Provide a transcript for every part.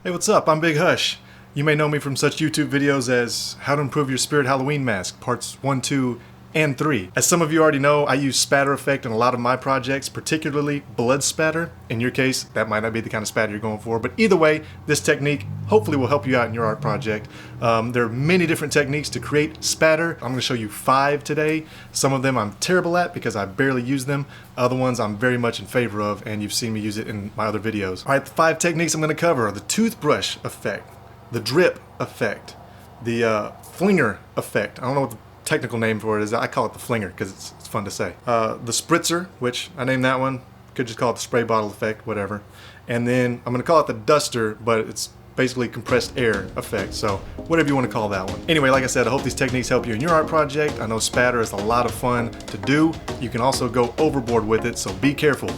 Hey, what's up? I'm Big Hush. You may know me from such YouTube videos as How to Improve Your Spirit Halloween Mask, parts 1, 2, and 3. As some of you already know, I use spatter effect in a lot of my projects, particularly blood spatter. In your case, that might not be the kind of spatter you're going for, but either way, this technique hopefully will help you out in your art project. There are many different techniques to create spatter. I'm going to show you 5 today. Some of them I'm terrible at because I barely use them. Other ones I'm very much in favor of, and you've seen me use it in my other videos. All right, the 5 techniques I'm going to cover are the toothbrush effect, the drip effect, the flinger effect. I don't know what the technical name for it is. I call it the flinger because it's fun to say. The spritzer, which I named that one. Could just call it the spray bottle effect, whatever. And then I'm going to call it the duster, but it's basically compressed air effect. So whatever you want to call that one. Anyway, like I said, I hope these techniques help you in your art project. I know spatter is a lot of fun to do. You can also go overboard with it, so be careful.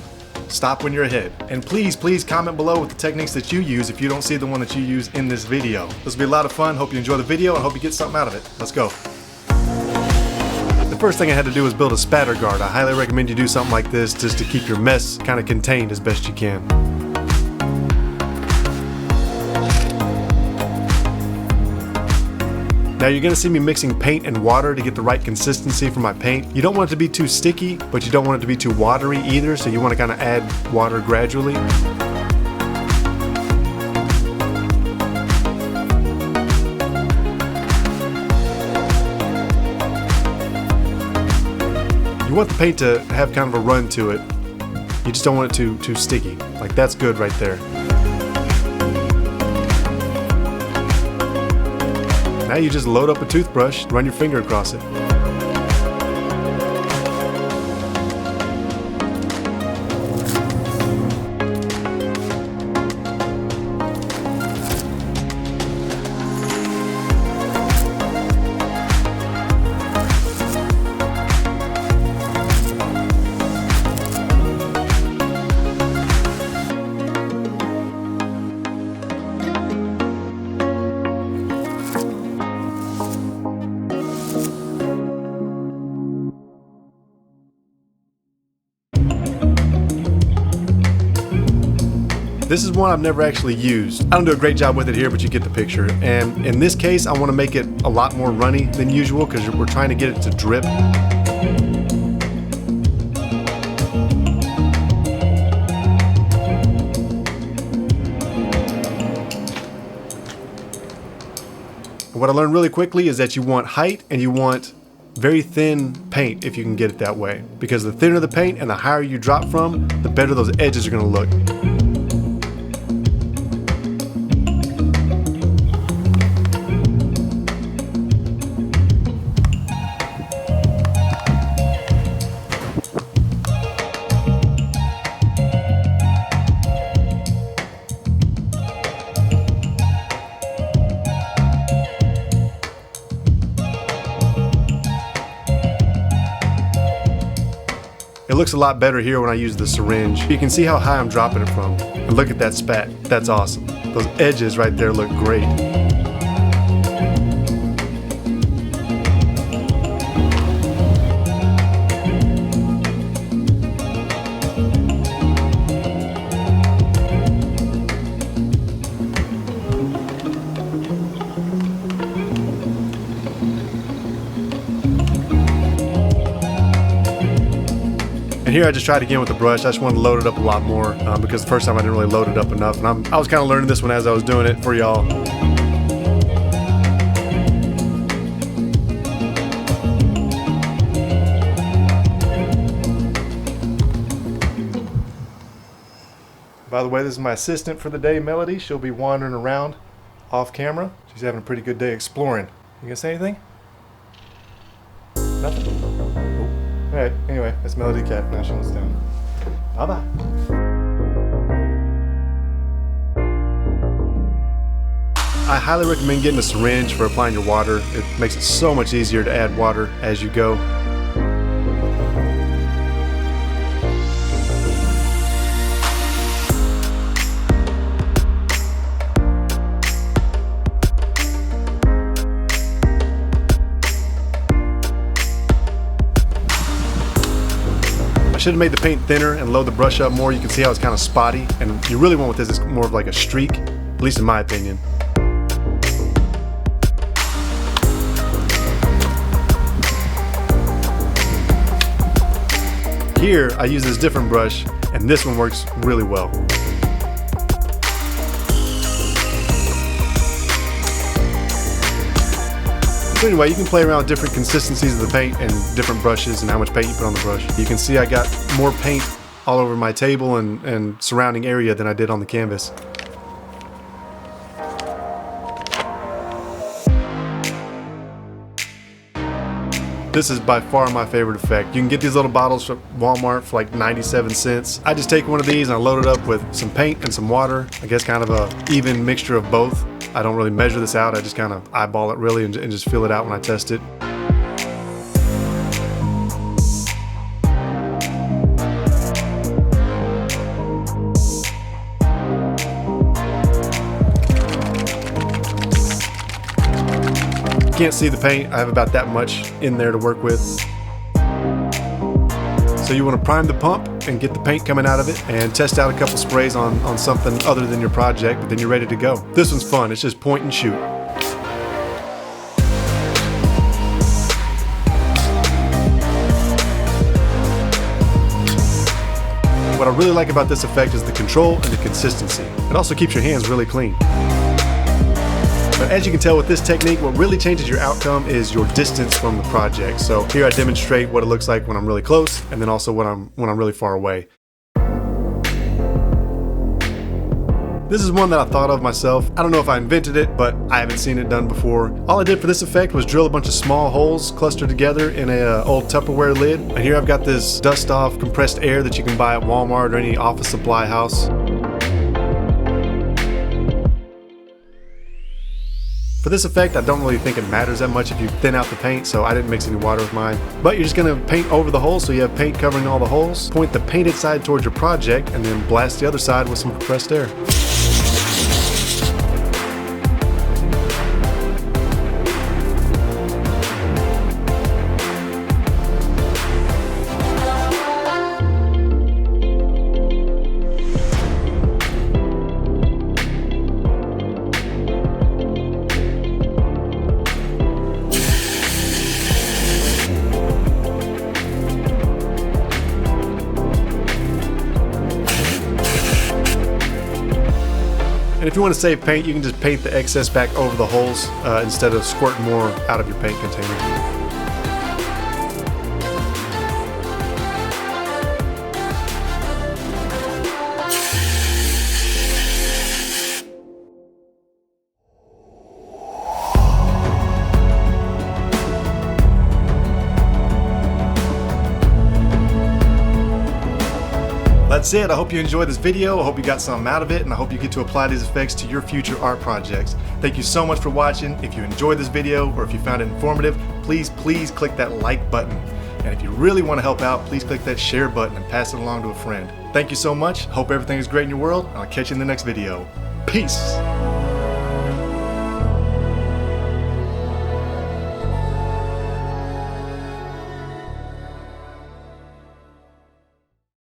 Stop when you're ahead. And please comment below with the techniques that you use if you don't see the one that you use in this video. This will be a lot of fun. Hope you enjoy the video and hope you get something out of it. Let's go. The first thing I had to do was build a spatter guard. I highly recommend you do something like this just to keep your mess kind of contained as best you can. Now you're going to see me mixing paint and water to get the right consistency for my paint. You don't want it to be too sticky, but you don't want it to be too watery either, so you want to kind of add water gradually. You want the paint to have kind of a run to it. You just don't want it too sticky. Like that's good right there. Now you just load up a toothbrush, run your finger across it. This is one I've never actually used. I don't do a great job with it here, but you get the picture. And in this case, I want to make it a lot more runny than usual because we're trying to get it to drip. What I learned really quickly is that you want height and you want very thin paint if you can get it that way. Because the thinner the paint and the higher you drop from, the better those edges are going to look. It looks a lot better here when I use the syringe. You can see how high I'm dropping it from. And look at that spat. That's awesome. Those edges right there look great. And here I just tried again with the brush. I just wanted to load it up a lot more because the first time I didn't really load it up enough. And I was kind of learning this one as I was doing it for y'all. By the way, this is my assistant for the day, Melody. She'll be wandering around off camera. She's having a pretty good day exploring. You gonna say anything? Nothing? Alright, anyway, that's Melody Cat. Now she wants down. Bye-bye. I highly recommend getting a syringe for applying your water. It makes it so much easier to add water as you go. should have made the paint thinner and load the brush up more. You can see how it's kind of spotty, and you really want with this is more of like a streak, at least in my opinion. Here, I use this different brush, and this one works really well. So anyway, you can play around with different consistencies of the paint and different brushes and how much paint you put on the brush. You can see I got more paint all over my table and surrounding area than I did on the canvas. This is by far my favorite effect. You can get these little bottles from Walmart for like 97 cents. I just take one of these and I load it up with some paint and some water. I guess kind of a even mixture of both. I don't really measure this out. I just kind of eyeball it really and just feel it out when I test it. Can't see the paint. I have about that much in there to work with. So you want to prime the pump and get the paint coming out of it and test out a couple sprays on something other than your project, but then you're ready to go. This one's fun. It's just point and shoot. What I really like about this effect is the control and the consistency. It also keeps your hands really clean. But as you can tell with this technique, what really changes your outcome is your distance from the project. So here I demonstrate what it looks like when I'm really close, and then also when I'm really far away. This is one that I thought of myself. I don't know if I invented it, but I haven't seen it done before. All I did for this effect was drill a bunch of small holes clustered together in a old Tupperware lid. And here I've got this dust off compressed air that you can buy at Walmart or any office supply house. For this effect, I don't really think it matters that much if you thin out the paint, so I didn't mix any water with mine. But you're just gonna paint over the holes so you have paint covering all the holes. Point the painted side towards your project and then blast the other side with some compressed air. And if you want to save paint, you can just paint the excess back over the holes instead of squirting more out of your paint container. That's it. I hope you enjoyed this video. I hope you got something out of it, and I hope you get to apply these effects to your future art projects. Thank you so much for watching. If you enjoyed this video or if you found it informative, please click that like button. And if you really want to help out, please click that share button and pass it along to a friend. Thank you so much. Hope everything is great in your world, and I'll catch you in the next video. Peace.